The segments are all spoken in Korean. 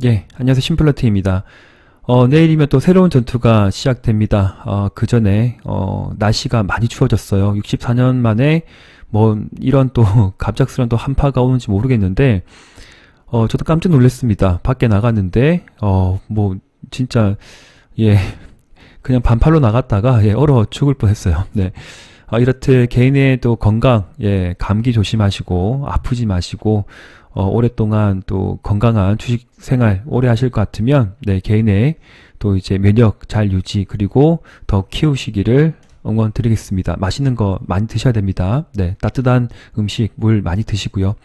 예, 안녕하세요. 심플러트입니다. 내일이면 또 새로운 전투가 시작됩니다. 그 전에, 날씨가 많이 추워졌어요. 64년 만에, 이런 또, 갑작스런 또 한파가 오는지 모르겠는데, 저도 깜짝 놀랐습니다. 밖에 나갔는데, 진짜, 예, 그냥 반팔로 나갔다가, 예, 얼어 죽을 뻔 했어요. 네. 이렇듯 개인의 또 건강, 예, 감기 조심하시고, 아프지 마시고, 오랫동안 또 건강한 주식 생활 오래 하실 것 같으면, 네, 개인의 또 이제 면역 잘 유지, 그리고 더 키우시기를 응원 드리겠습니다. 맛있는 거 많이 드셔야 됩니다. 네, 따뜻한 음식, 물 많이 드시고요.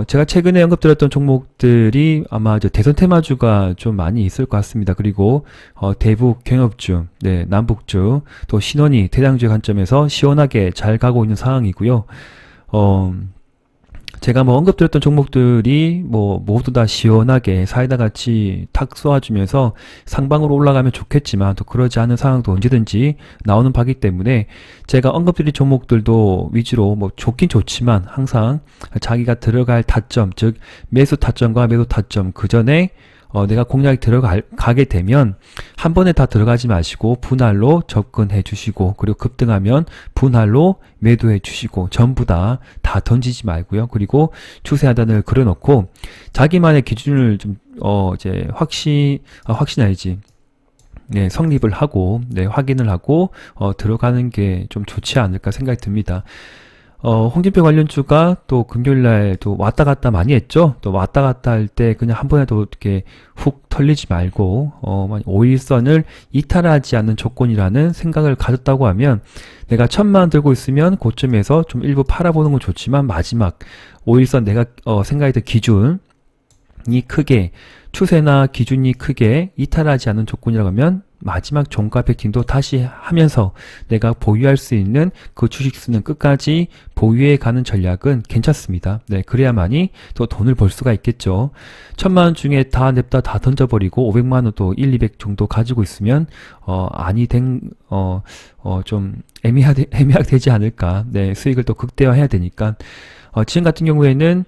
제가 최근에 언급드렸던 종목들이 아마 저 대선 테마주가 좀 많이 있을 것 같습니다. 그리고, 대북 경협주, 네, 남북주, 또 신원이 대장주의 관점에서 시원하게 잘 가고 있는 상황이고요. 어, 제가 언급드렸던 종목들이 모두 다 시원하게 사이다 같이 탁 쏘아주면서 상방으로 올라가면 좋겠지만 또 그러지 않은 상황도 언제든지 나오는 바기 때문에 제가 언급드린 종목들도 위주로 좋긴 좋지만 항상 자기가 들어갈 타점, 즉 매수 타점과 매도 타점 그 전에 내가 공략이 들어가게 되면 한 번에 다 들어가지 마시고 분할로 접근해 주시고, 그리고 급등하면 분할로 매도해 주시고, 전부 다 던지지 말고요. 그리고 추세 하단을 그려놓고 자기만의 기준을 좀 이제 확신 아니지, 네, 성립을 하고, 네, 확인을 하고 들어가는 게 좀 좋지 않을까 생각이 듭니다. 홍준표 관련주가 또 금요일날 또 왔다 갔다 많이 했죠. 또 왔다 갔다 할 때 그냥 한 번에 도 이렇게 훅 털리지 말고, 5일선을 이탈하지 않는 조건이라는 생각을 가졌다고 하면, 내가 1,000만 들고 있으면 고점에서 좀 일부 팔아보는 건 좋지만, 마지막 5일선 내가 생각했던 기준이 크게, 추세나 기준이 크게 이탈하지 않는 조건이라고 하면 마지막 종가 베팅도 다시 하면서 내가 보유할 수 있는 그 주식수는 끝까지 보유해 가는 전략은 괜찮습니다. 네, 그래야만이 또 돈을 벌 수가 있겠죠. 1,000만 원 중에 다 냅다 다 던져버리고 500만 원도 1, 200 정도 가지고 있으면 좀 애매하게 되지 않을까. 네, 수익을 또 극대화해야 되니까. 지금 같은 경우에는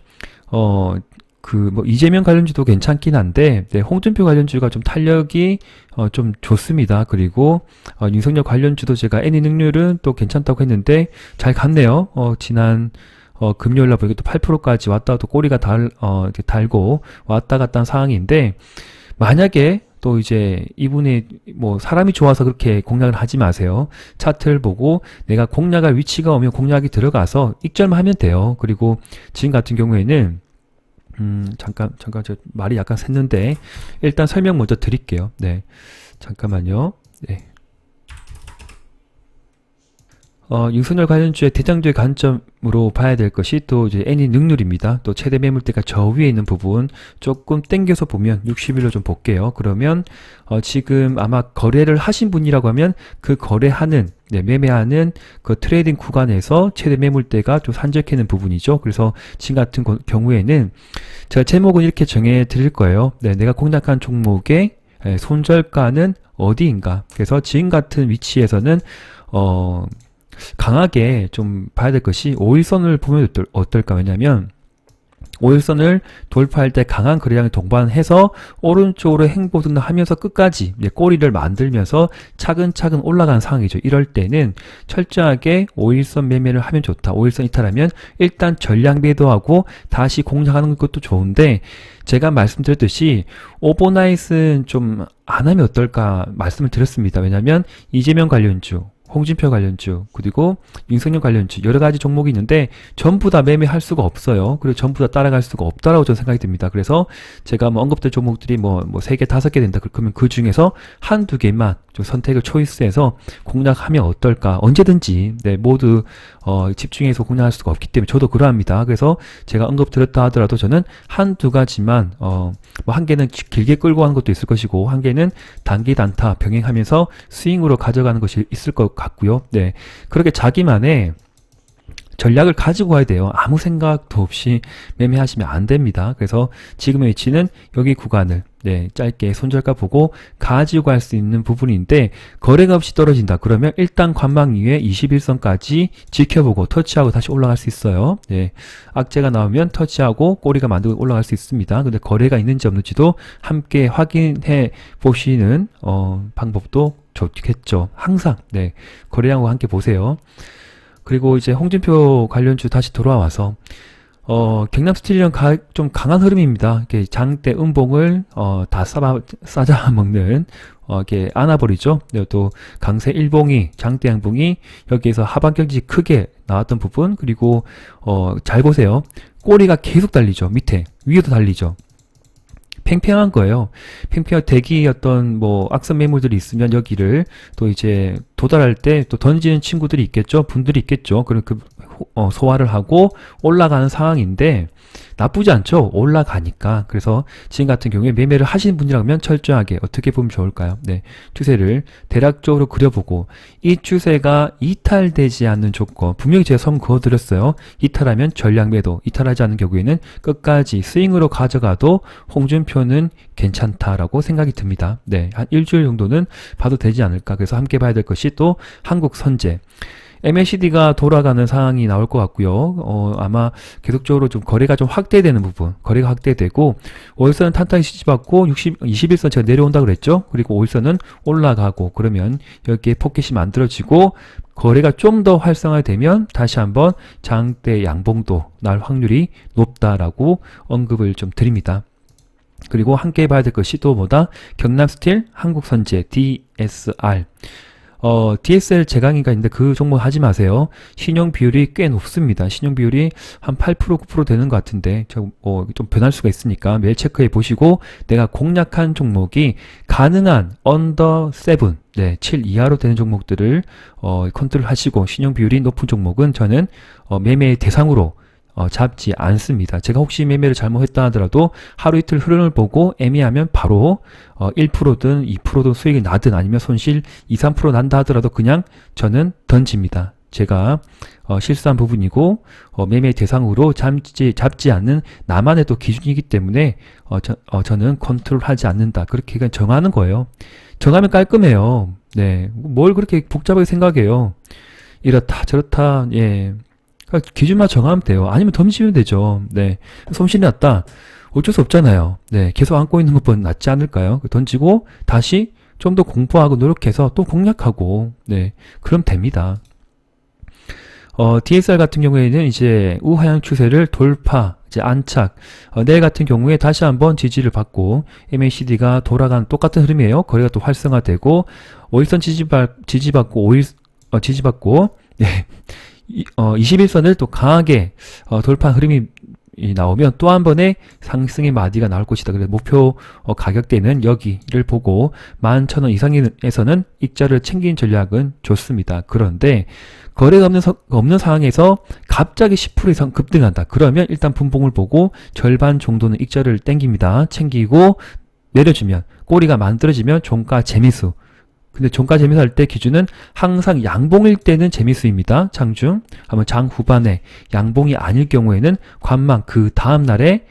이재명 관련주도 괜찮긴 한데, 네, 홍준표 관련주가 좀 탄력이, 좀 좋습니다. 그리고, 윤석열 관련주도 제가 애니 능률은 또 괜찮다고 했는데, 잘 갔네요. 지난, 금요일날 보니까 또 8%까지 왔다 또 꼬리가 이렇게 달고 왔다 갔다 한 상황인데, 만약에 또 이제 이분이 사람이 좋아서 그렇게 공략을 하지 마세요. 차트를 보고 내가 공략할 위치가 오면 공략이 들어가서 익절만 하면 돼요. 그리고 지금 같은 경우에는 잠깐, 저 말이 약간 샜는데, 일단 설명 먼저 드릴게요. 네. 잠깐만요. 네. 윤석열 관련주의 대장주의 관점으로 봐야 될 것이 또 이제 애니 능률입니다. 또 최대 매물대가 저 위에 있는 부분 조금 땡겨서 보면 60일로 좀 볼게요. 그러면 지금 아마 거래를 하신 분이라고 하면 그 거래하는, 네, 매매하는 그 트레이딩 구간에서 최대 매물대가 좀 산적해 있는 부분이죠. 그래서 지금 같은 경우에는 제가 제목은 이렇게 정해 드릴 거예요. 네, 내가 공략한 종목의 손절가는 어디인가. 그래서 지금 같은 위치에서는 강하게 좀 봐야 될 것이 5일선을 보면 어떨까. 왜냐면 5일선을 돌파할 때 강한 거래량을 동반해서 오른쪽으로 행보등을 하면서 끝까지 꼬리를 만들면서 차근차근 올라가는 상황이죠. 이럴 때는 철저하게 5일선 매매를 하면 좋다. 5일선 이탈하면 일단 전량 매도하고 다시 공략하는 것도 좋은데, 제가 말씀드렸듯이 오버나잇은 좀 안 하면 어떨까 말씀을 드렸습니다. 왜냐면 이재명 관련주, 홍준표 관련주, 그리고 윤석열 관련주 여러 가지 종목이 있는데 전부 다 매매할 수가 없어요. 그리고 전부 다 따라갈 수가 없다라고 저는 생각이 듭니다. 그래서 제가 언급된 종목들이 3개, 5개 된다. 그러면 그 중에서 한두 개만 좀 선택을 초이스해서 공략하면 어떨까. 언제든지, 네, 모두 집중해서 공략할 수가 없기 때문에 저도 그러합니다. 그래서 제가 언급드렸다 하더라도 저는 한두 가지만, 한 개는 길게 끌고 가는 것도 있을 것이고, 한 개는 단기 단타 병행하면서 스윙으로 가져가는 것이 있을 것 같고요. 네, 그렇게 자기만의 전략을 가지고 와야 돼요. 아무 생각도 없이 매매하시면 안 됩니다. 그래서 지금의 위치는 여기 구간을 짧게 손절가 보고 가지고 갈 수 있는 부분인데, 거래가 없이 떨어진다 그러면 일단 관망 위에 21선까지 지켜보고 터치하고 다시 올라갈 수 있어요. 악재가 나오면 터치하고 꼬리가 만들고 올라갈 수 있습니다. 근데 거래가 있는지 없는지도 함께 확인해 보시는 방법도 좋겠죠. 항상 거래량과 함께 보세요. 그리고 이제 홍준표 관련주 다시 돌아와서 경남스틸이랑 좀 강한 흐름입니다. 이렇게 장대 음봉을 다 싸잡아 먹는 이렇게 안아버리죠. 또 강세 일봉이, 장대 양봉이 여기에서 하반경지 크게 나왔던 부분, 그리고 잘 보세요. 꼬리가 계속 달리죠. 밑에 위에도 달리죠. 팽팽한 거예요. 팽팽한 대기 어떤 악성 매물들이 있으면 여기를 또 이제 도달할 때 또 던지는 친구들이 있겠죠. 분들이 있겠죠. 그럼 소화를 하고 올라가는 상황인데 나쁘지 않죠. 올라가니까. 그래서 지금 같은 경우에 매매를 하시는 분이라면 철저하게 어떻게 보면 좋을까요? 추세를 대략적으로 그려보고 이 추세가 이탈되지 않는 조건, 분명히 제가 선 그어드렸어요. 이탈하면 전량 매도, 이탈하지 않는 경우에는 끝까지 스윙으로 가져가도 홍준표는 괜찮다라고 생각이 듭니다. 한 일주일 정도는 봐도 되지 않을까. 그래서 함께 봐야 될 것이 또 한국선제. MACD가 돌아가는 상황이 나올 것 같고요. 아마 계속적으로 좀 거래가 좀 확대되는 부분, 거래가 확대되고 5일선은 탄탄히 지지받고 21선 제가 내려온다 그랬죠. 그리고 5일선은 올라가고, 그러면 여기에 포켓이 만들어지고 거래가 좀 더 활성화되면 다시 한번 장대 양봉도 날 확률이 높다라고 언급을 좀 드립니다. 그리고 함께 봐야 될 것이 또 뭐다? 경남스틸, 한국선제, DSR. DSL 제강의가 있는데 그 종목 하지 마세요. 신용 비율이 꽤 높습니다. 신용 비율이 한 8%, 9% 되는 것 같은데 좀 변할 수가 있으니까 매일 체크해 보시고, 내가 공략한 종목이 가능한 언더 7, 7 이하로 되는 종목들을 컨트롤 하시고, 신용 비율이 높은 종목은 저는 매매 대상으로 잡지 않습니다. 제가 혹시 매매를 잘못했다 하더라도 하루 이틀 흐름을 보고 애매하면 바로 1%든 2%든 수익이 나든 아니면 손실 2, 3% 난다 하더라도 그냥 저는 던집니다. 제가 실수한 부분이고 매매 대상으로 잡지 않는 나만의 또 기준이기 때문에 저는 컨트롤하지 않는다. 그렇게 그냥 정하는 거예요. 정하면 깔끔해요. 뭘 그렇게 복잡하게 생각해요. 이렇다 저렇다. 기준만 정하면 돼요. 아니면 던지면 되죠. 손실이 났다. 어쩔 수 없잖아요. 계속 안고 있는 것보다 낫지 않을까요? 던지고 다시 좀 더 공부하고 노력해서 또 공략하고, 그럼 됩니다. DSR 같은 경우에는 이제 우하향 추세를 돌파, 이제 안착. 내일 같은 경우에 다시 한번 지지를 받고 MACD가 돌아가는 똑같은 흐름이에요. 거래가 또 활성화되고 5일선 지지받고 5일 지지받고 21선을 또 강하게 돌파 흐름이 나오면 또 한 번의 상승의 마디가 나올 것이다. 그래서 목표 가격대는 여기를 보고 11,000원 이상에서는 익자를 챙기는 전략은 좋습니다. 그런데 거래가 없는 상황에서 갑자기 10% 이상 급등한다. 그러면 일단 분봉을 보고 절반 정도는 익자를 땡깁니다. 챙기고 내려주면, 꼬리가 만들어지면 종가 재미수. 근데 종가 재미수 할 때 기준은 항상 양봉일 때는 재미수입니다. 장중. 아마 장 후반에 양봉이 아닐 경우에는 관망 그 다음 날에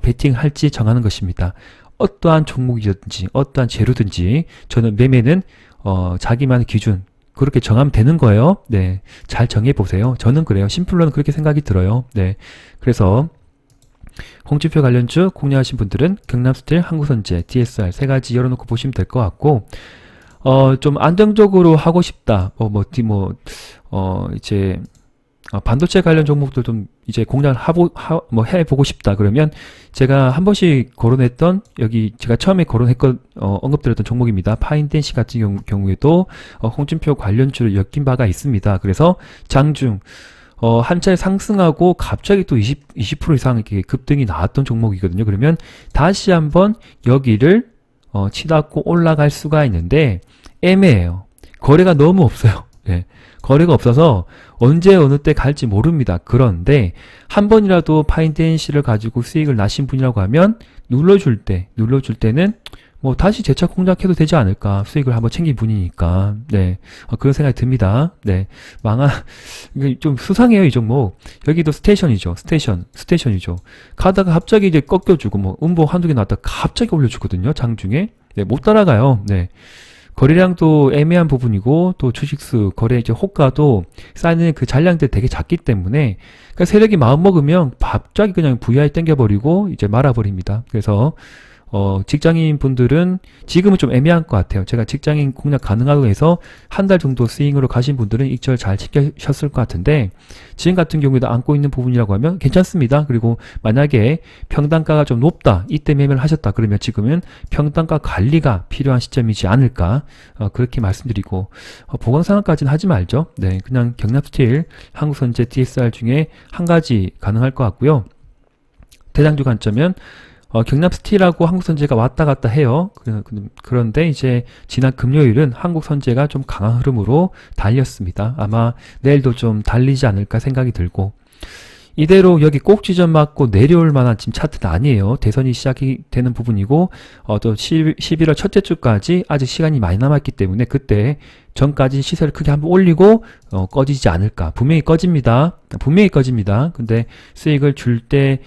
베팅할지 정하는 것입니다. 어떠한 종목이든지 어떠한 재료든지 저는 매매는 자기만의 기준 그렇게 정하면 되는 거예요. 잘 정해 보세요. 저는 그래요. 심플로는 그렇게 생각이 들어요. 그래서 홍준표 관련주 공략하신 분들은 경남스틸, 한국선제, DSR 세 가지 열어놓고 보시면 될 것 같고, 좀 안정적으로 하고 싶다. 이제 반도체 관련 종목들 좀 이제 공략을 해보고 싶다. 그러면 제가 한 번씩 거론했던, 여기 제가 처음에 언급드렸던 종목입니다. 파인덴시 같은 경우에도 홍준표 관련주를 엮인 바가 있습니다. 그래서 장중 한 차례 상승하고 갑자기 또 20% 이상 이렇게 급등이 나왔던 종목이거든요. 그러면 다시 한번 여기를 치닫고 올라갈 수가 있는데 애매해요. 거래가 너무 없어요. 거래가 없어서 언제 어느 때 갈지 모릅니다. 그런데 한 번이라도 파인덴시를 가지고 수익을 나신 분이라고 하면 눌러줄 때는 뭐 다시 재차 공략해도 되지 않을까. 수익을 한번 챙긴 분이니까. 네. 그런 생각이 듭니다. 네. 이게 좀 수상해요, 이 종목. 여기도 스테이션이죠. 스테이션이죠. 가다가 갑자기 이제 꺾여주고, 뭐, 음보 한두 개 나왔다가 갑자기 올려주거든요, 장중에. 네, 못 따라가요. 네. 거래량도 애매한 부분이고, 또 주식수, 거래 이제 호가도 쌓이는 그 잔량들 되게 작기 때문에, 그러니까 세력이 마음 먹으면 갑자기 그냥 VI 땡겨버리고, 이제 말아버립니다. 그래서, 직장인 분들은 지금은 좀 애매한 것 같아요. 제가 직장인 공략 가능하고 해서 한 달 정도 스윙으로 가신 분들은 익절 잘 챙기셨을 것 같은데, 지금 같은 경우에도 안고 있는 부분이라고 하면 괜찮습니다. 그리고 만약에 평단가가 좀 높다, 이때 매매를 하셨다 그러면 지금은 평단가 관리가 필요한 시점이지 않을까, 그렇게 말씀드리고, 보강상황까지는 하지 말죠. 네, 그냥 경납스틸, 한국선제 DSR 중에 한 가지 가능할 것 같고요. 대장주 관점은 경납스틸하고 한국선제가 왔다 갔다 해요. 그런데 이제 지난 금요일은 한국선제가 좀 강한 흐름으로 달렸습니다. 아마 내일도 좀 달리지 않을까 생각이 들고, 이대로 여기 꼭지점 맞고 내려올 만한 지금 차트는 아니에요. 대선이 시작이 되는 부분이고, 또 11월 첫째 주까지 아직 시간이 많이 남았기 때문에 그때 전까지 시세를 크게 한번 올리고 꺼지지 않을까. 분명히 꺼집니다. 근데 수익을 줄 때는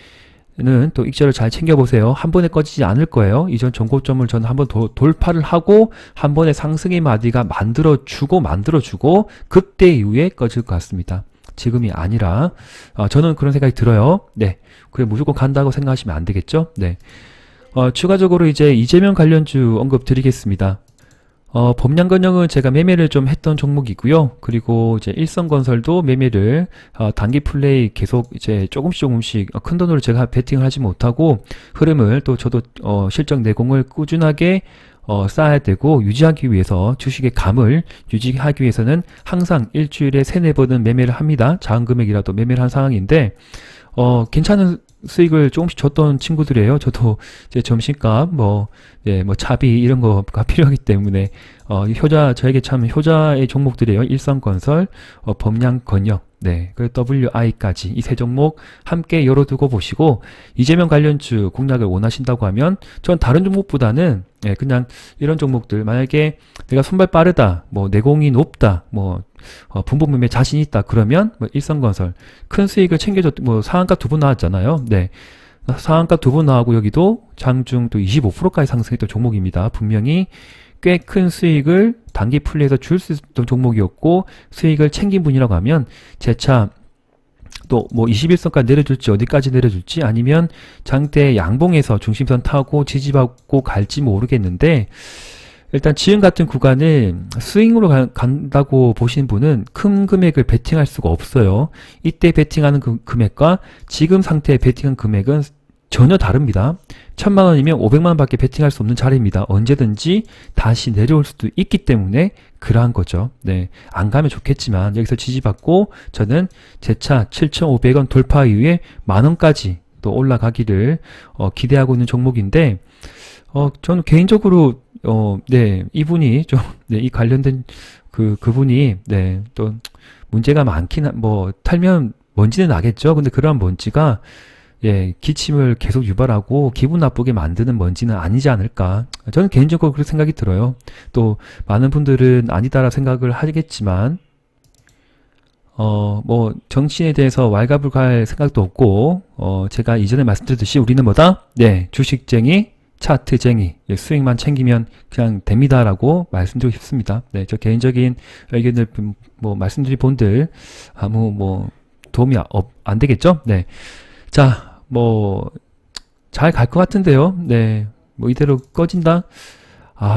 또 익절을 잘 챙겨보세요. 한 번에 꺼지지 않을 거예요. 이전 전고점을 저는 한번 돌파를 하고 한 번에 상승의 마디가 만들어주고 그때 이후에 꺼질 것 같습니다. 지금이 아니라 저는 그런 생각이 들어요. 네, 그래 무조건 간다고 생각하시면 안 되겠죠. 네, 추가적으로 이제 이재명 관련주 언급 드리겠습니다. 범량건영은 제가 매매를 좀 했던 종목이고요. 그리고 이제 일성건설도 매매를 단기 플레이 계속 이제 조금씩 큰 돈으로 제가 베팅을 하지 못하고 흐름을 또 저도 실적 내공을 꾸준하게 쌓아야 되고 유지하기 위해서 주식의 감을 유지하기 위해서는 항상 일주일에 3-4번은 매매를 합니다. 작은 금액이라도 매매를 한 상황인데 괜찮은 수익을 조금씩 줬던 친구들이에요. 저도 이제 점심값, 차비 이런 거가 필요하기 때문에, 저에게 참 효자의 종목들이에요. 일성건설, 범량건영, 네, 그 WI까지 이 세 종목 함께 열어두고 보시고, 이재명 관련주 공략을 원하신다고 하면, 전 다른 종목보다는, 그냥 이런 종목들, 만약에 내가 손발 빠르다, 내공이 높다, 분봉 매매 자신 있다 그러면 일성건설 큰 수익을 챙겨줬, 상한가 2번 나왔잖아요. 네, 상한가 2번 나오고 여기도 장중 또 25%까지 상승했던 종목입니다. 분명히 꽤 큰 수익을 단기 플레이에서 줄 수 있었던 종목이었고 수익을 챙긴 분이라고 하면 재차 또 21선까지 내려줄지 어디까지 내려줄지 아니면 장대 양봉에서 중심선 타고 지지받고 갈지 모르겠는데, 일단 지금 같은 구간을 스윙으로 간다고 보시는 분은 큰 금액을 베팅할 수가 없어요. 이때 베팅하는 금액과 지금 상태에 베팅한 금액은 전혀 다릅니다. 1000만원이면 500만원 밖에 베팅할 수 없는 자리입니다. 언제든지 다시 내려올 수도 있기 때문에 그러한 거죠. 네, 안 가면 좋겠지만 여기서 지지받고 저는 재차 7,500원 돌파 이후에 만원까지 또 올라가기를 기대하고 있는 종목인데, 저는 개인적으로 네, 이분이 좀, 네, 이 관련된 그분이, 네, 또 문제가 털면 먼지는 나겠죠. 근데 그러한 먼지가, 예, 기침을 계속 유발하고 기분 나쁘게 만드는 먼지는 아니지 않을까. 저는 개인적으로 그렇게 생각이 들어요. 또 많은 분들은 아니다라 생각을 하겠지만, 정치에 대해서 왈가불가할 생각도 없고, 제가 이전에 말씀드렸듯이 우리는 뭐다? 네, 주식쟁이, 차트쟁이, 수익만 챙기면 그냥 됩니다라고 말씀드리고 싶습니다. 네, 저 개인적인 의견을 말씀드린 분들 아무 도움이 안 되겠죠? 네, 자, 잘 갈 것 같은데요. 네, 이대로 꺼진다?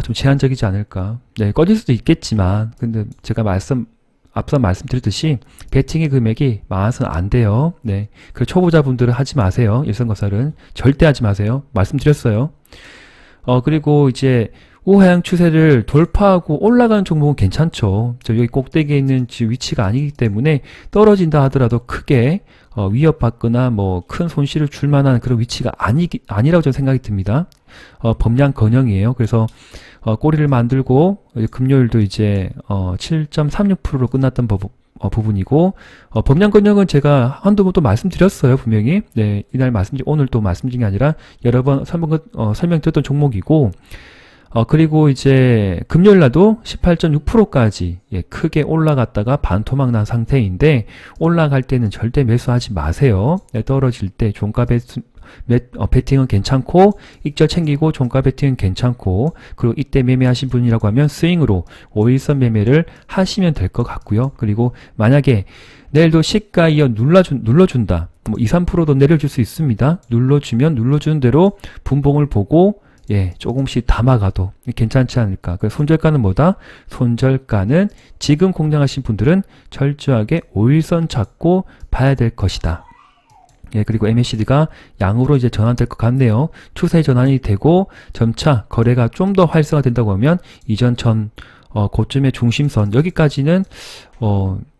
좀 제한적이지 않을까. 네, 꺼질 수도 있겠지만, 근데 제가 앞서 말씀드렸듯이 베팅의 금액이 많아서는 안 돼요. 네, 그 초보자분들은 하지 마세요. 일성건설은 절대 하지 마세요. 말씀드렸어요. 그리고 이제 우하향 추세를 돌파하고 올라가는 종목은 괜찮죠. 여기 꼭대기에 있는 위치가 아니기 때문에 떨어진다 하더라도 크게 위협받거나 큰 손실을 줄 만한 그런 위치가 아니라고 저는 생각이 듭니다. 범량건영이에요. 그래서 꼬리를 만들고 금요일도 이제 7.36%로 끝났던 부분이고, 범량건영은 제가 한두 번 또 말씀드렸어요, 분명히. 네, 오늘 또 말씀드린 게 아니라 여러 번 설명드렸던 종목이고, 그리고 이제 금요일날도 18.6%까지 예, 크게 올라갔다가 반토막 난 상태인데 올라갈 때는 절대 매수하지 마세요. 네, 떨어질 때 종가 베팅은 괜찮고 익절 챙기고 종가 베팅은 괜찮고 그리고 이때 매매하신 분이라고 하면 스윙으로 5일선 매매를 하시면 될 것 같고요. 그리고 만약에 내일도 시가 이어 눌러준다. 뭐 2, 3%도 내려줄 수 있습니다. 눌러주면 눌러주는 대로 분봉을 보고 예, 조금씩 담아가도 괜찮지 않을까. 그 손절가는 뭐다? 손절가는 지금 공략하신 분들은 철저하게 5일선 잡고 봐야 될 것이다. 예, 그리고 MACD가 양으로 이제 전환될 것 같네요. 추세 전환이 되고 점차 거래가 좀 더 활성화된다고 하면 이전 고점의 중심선 여기까지는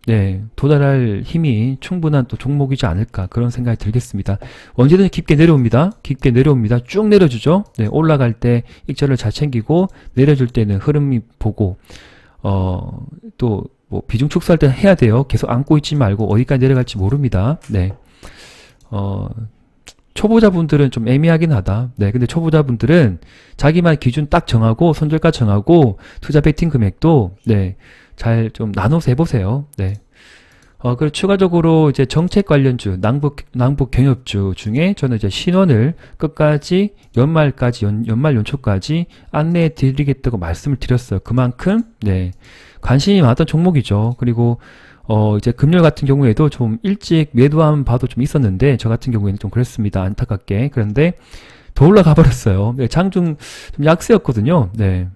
네, 도달할 힘이 충분한 또 종목이지 않을까 그런 생각이 들겠습니다. 언제든 깊게 내려옵니다. 깊게 내려옵니다. 쭉 내려주죠. 네, 올라갈 때 익절을 잘 챙기고 내려줄 때는 흐름이 보고 또 뭐 비중 축소할 때 해야 돼요. 계속 안고 있지 말고 어디까지 내려갈지 모릅니다. 네. 초보자분들은 좀 애매하긴 하다. 네, 근데 초보자분들은 자기만 기준 딱 정하고 손절가 정하고 투자 베팅 금액도 네, 잘 좀 나눠서 해보세요. 네. 그리고 추가적으로 이제 정책 관련주, 남북 경협주 중에 저는 이제 신원을 끝까지 연말까지, 연말 연초까지 안내해 드리겠다고 말씀을 드렸어요. 그만큼, 네. 관심이 많았던 종목이죠. 그리고, 이제 금요일 같은 경우에도 좀 일찍 매도한 바도 좀 있었는데, 저 같은 경우에는 좀 그랬습니다. 안타깝게. 그런데 더 올라가 버렸어요. 네, 장중 좀 약세였거든요. 네.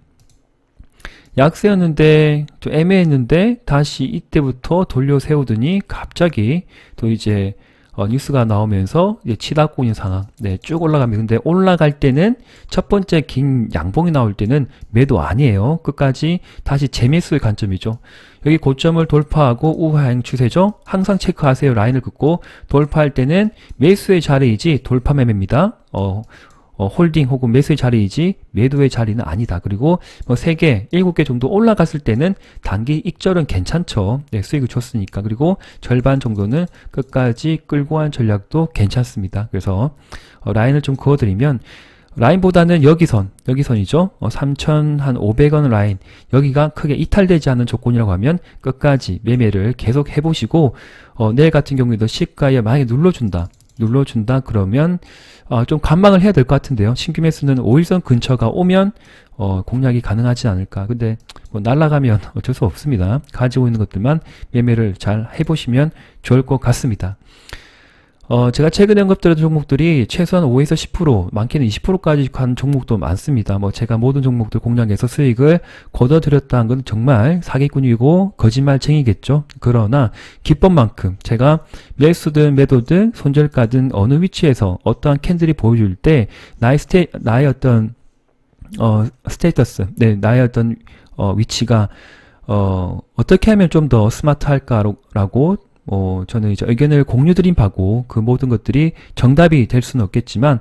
약세였는데 좀 애매했는데 다시 이때부터 돌려 세우더니 갑자기 또 이제 뉴스가 나오면서 이제 치닫고 있는 상황. 네, 쭉 올라갑니다. 근데 올라갈 때는 첫 번째 긴 양봉이 나올 때는 매도 아니에요. 끝까지 다시 재매수의 관점이죠. 여기 고점을 돌파하고 우하행 추세죠. 항상 체크하세요. 라인을 긋고 돌파할 때는 매수의 자리이지 돌파 매매입니다. 홀딩 혹은 매수의 자리이지 매도의 자리는 아니다. 그리고 뭐 3개, 7개 정도 올라갔을 때는 단기 익절은 괜찮죠. 네, 수익을 줬으니까. 그리고 절반 정도는 끝까지 끌고 간 전략도 괜찮습니다. 그래서 라인을 좀 그어드리면 라인보다는 여기선이죠. 3,500원 라인. 여기가 크게 이탈되지 않는 조건이라고 하면 끝까지 매매를 계속 해보시고 내일 같은 경우에도 시가에 만약에 눌러준다 그러면 좀 관망을 해야 될 것 같은데요. 신규 매수는 5일선 근처가 오면 공략이 가능하지 않을까. 근데 뭐 날아가면 어쩔 수 없습니다. 가지고 있는 것들만 매매를 잘 해보시면 좋을 것 같습니다. 제가 최근에 언급드렸던 종목들이 최소한 5에서 10%, 많게는 20%까지 간 종목도 많습니다. 뭐 제가 모든 종목들 공략해서 수익을 거둬들였다는 건 정말 사기꾼이고 거짓말쟁이겠죠. 그러나 기법만큼 제가 매수든 매도든 손절가든 어느 위치에서 어떠한 캔들이 보여줄 때 나의 어떤 스테이터스, 네, 나의 어떤 위치가 어떻게 하면 좀 더 스마트할까라고 저는 이제 의견을 공유드린 바고 그 모든 것들이 정답이 될 수는 없겠지만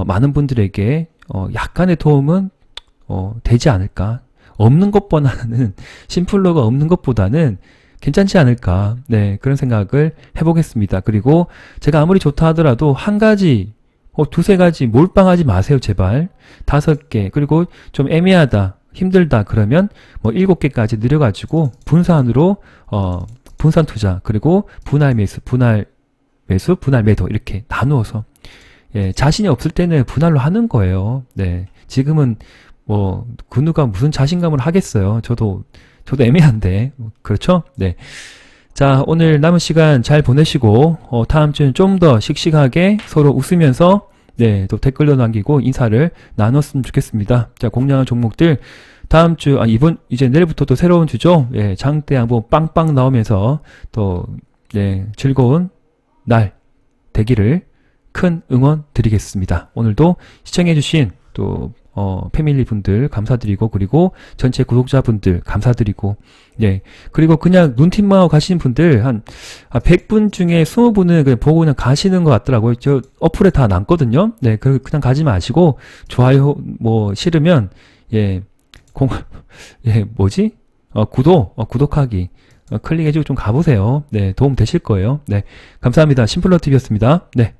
많은 분들에게 약간의 도움은 되지 않을까. 없는 것보다는 심플러가 없는 것보다는 괜찮지 않을까. 네, 그런 생각을 해보겠습니다. 그리고 제가 아무리 좋다 하더라도 한 가지, 두세 가지 몰빵하지 마세요, 제발. 5개. 그리고 좀 애매하다, 힘들다 그러면 뭐 7개까지 늘려가지고 분산으로 분산 투자, 그리고 분할 매수, 분할 매도 이렇게 나누어서 예, 자신이 없을 때는 분할로 하는 거예요. 네, 지금은 뭐 그 누가 무슨 자신감을 하겠어요. 저도 애매한데 그렇죠? 네. 자, 오늘 남은 시간 잘 보내시고 다음 주는 좀 더 씩씩하게 서로 웃으면서 네, 또 댓글도 남기고 인사를 나눴으면 좋겠습니다. 자, 공략한 종목들 다음 주, 이제 내일부터 또 새로운 주죠. 예, 장대 한번 빵빵 나오면서 또, 네, 즐거운 날 되기를 큰 응원 드리겠습니다. 오늘도 시청해주신 또, 패밀리 분들 감사드리고, 그리고 전체 구독자분들 감사드리고, 예, 그리고 그냥 눈팅만 하고 가시는 분들, 100분 중에 20분은 그냥 보고 그냥 가시는 것 같더라고요. 저 어플에 다 남거든요. 네, 그냥 가지 마시고, 좋아요, 뭐, 싫으면, 예, 구독하기. 클릭해주고 좀 가보세요. 네, 도움 되실 거예요. 네, 감사합니다. 심플러TV였습니다. 네.